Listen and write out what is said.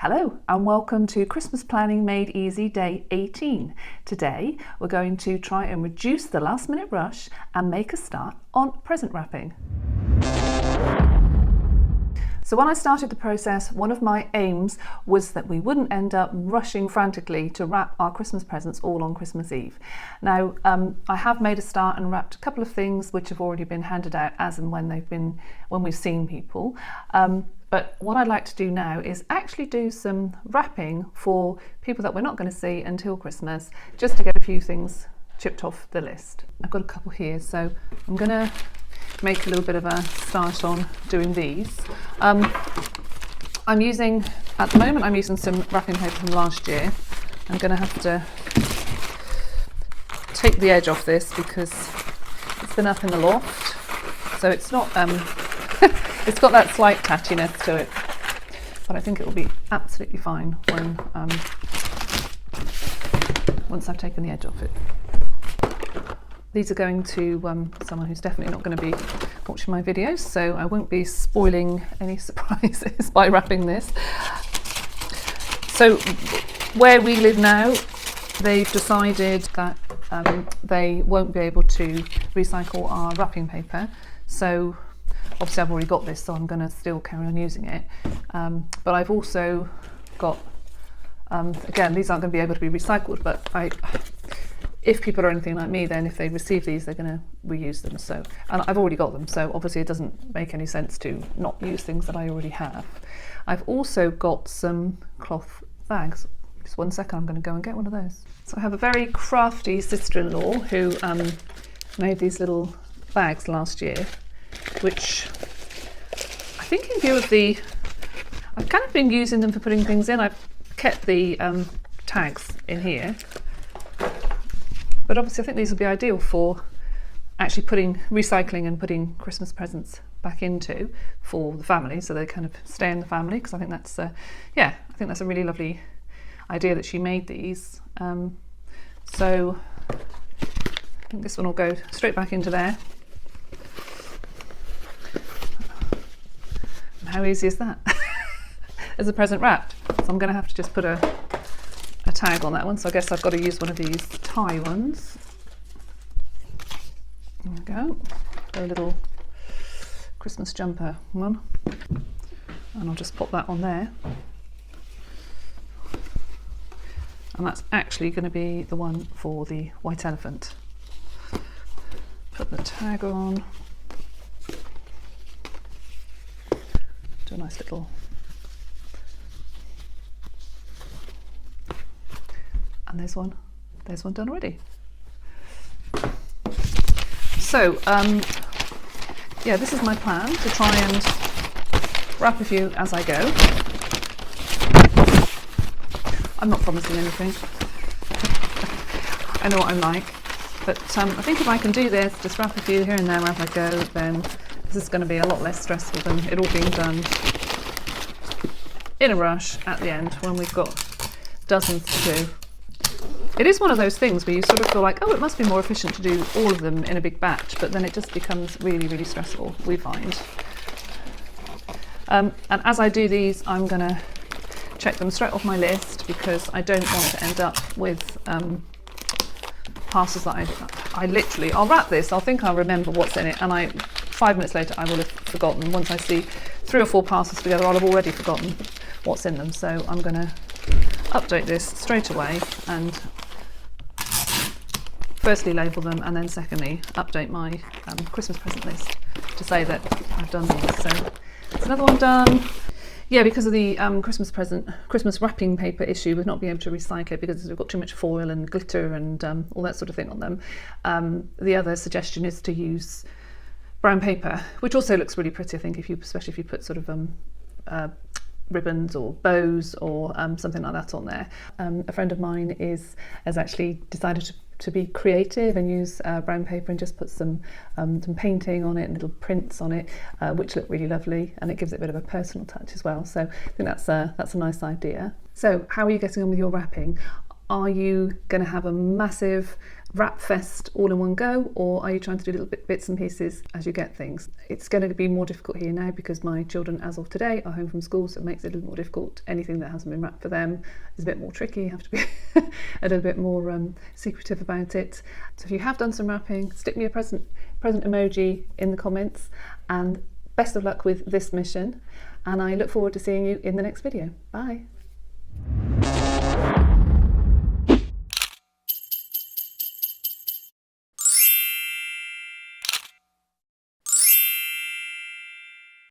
Hello and welcome to Christmas Planning Made Easy Day 18. Today we're going to try and reduce the last minute rush and make a start on present wrapping. So when I started the process, one of my aims was that we wouldn't end up rushing frantically to wrap our Christmas presents all on Christmas Eve. Now, I have made a start and wrapped a couple of things which have already been handed out as and when we've seen people. But what I'd like to do now is actually do some wrapping for people that we're not going to see until Christmas, just to get a few things chipped off the list. I've got a couple here, so I'm going to make a little bit of a start on doing these. At the moment I'm using some wrapping paper from last year. I'm going to have to take the edge off this because it's been up in the loft, so it's not it's got that slight tattiness to it, but I think it will be absolutely fine when once I've taken the edge off it. These are going to someone who's definitely not going to be watching my videos, so I won't be spoiling any surprises by wrapping this. So where we live now, they've decided that they won't be able to recycle our wrapping paper. So obviously I've already got this, so I'm going to still carry on using it. But I've also got, again, these aren't going to be able to be recycled, but if people are anything like me, then if they receive these, they're going to reuse them. So, and I've already got them, so obviously it doesn't make any sense to not use things that I already have. I've also got some cloth bags. Just 1 second, I'm going to go and get one of those. So I have a very crafty sister-in-law who made these little bags last year, which I think in view of I've kind of been using them for putting things in. I've kept the tags in here. But obviously I think these would be ideal for actually recycling and putting Christmas presents back into for the family, so they kind of stay in the family, because I think that's I think that's a really lovely idea that she made these. So I think this one will go straight back into there. And how easy is that? As a present wrapped. So I'm going to have to just put a tag on that one, so I guess I've got to use one of these tie ones. There we go, a little Christmas jumper one, and I'll just pop that on there, and that's actually going to be the one for the white elephant. Put the tag on, do a nice little, and there's one done already. So this is my plan, to try and wrap a few as I go. I'm not promising anything. I know what I'm like, but I think if I can do this, just wrap a few here and there as I go, then this is going to be a lot less stressful than it all being done in a rush at the end when we've got dozens to do. It is one of those things where you sort of feel like, oh, it must be more efficient to do all of them in a big batch, but then it just becomes really, really stressful, we find. And as I do these, I'm going to check them straight off my list, because I don't want to end up with parcels that I'll wrap this, I'll think I'll remember what's in it, and 5 minutes later I will have forgotten. Once I see 3 or 4 parcels together, I'll have already forgotten what's in them. So I'm going to update this straight away and firstly label them, and then secondly update my Christmas present list to say that I've done these. So it's another one done. Yeah, because of the Christmas wrapping paper issue, we've not been able to recycle it because we've got too much foil and glitter and all that sort of thing on them. The other suggestion is to use brown paper, which also looks really pretty, I think, especially if you put sort of ribbons or bows or something like that on there. A friend of mine has actually decided to be creative and use brown paper and just put some painting on it and little prints on it, which look really lovely, and it gives it a bit of a personal touch as well. So I think that's a nice idea. So how are you getting on with your wrapping? Are you going to have a massive wrap fest all in one go, or are you trying to do little bits and pieces as you get things? It's going to be more difficult here now because my children, as of today, are home from school, so it makes it a little more difficult. Anything that hasn't been wrapped for them is a bit more tricky. You have to be a little bit more secretive about it. So if you have done some wrapping, stick me a present emoji in the comments, and best of luck with this mission, and I look forward to seeing you in the next video. Bye.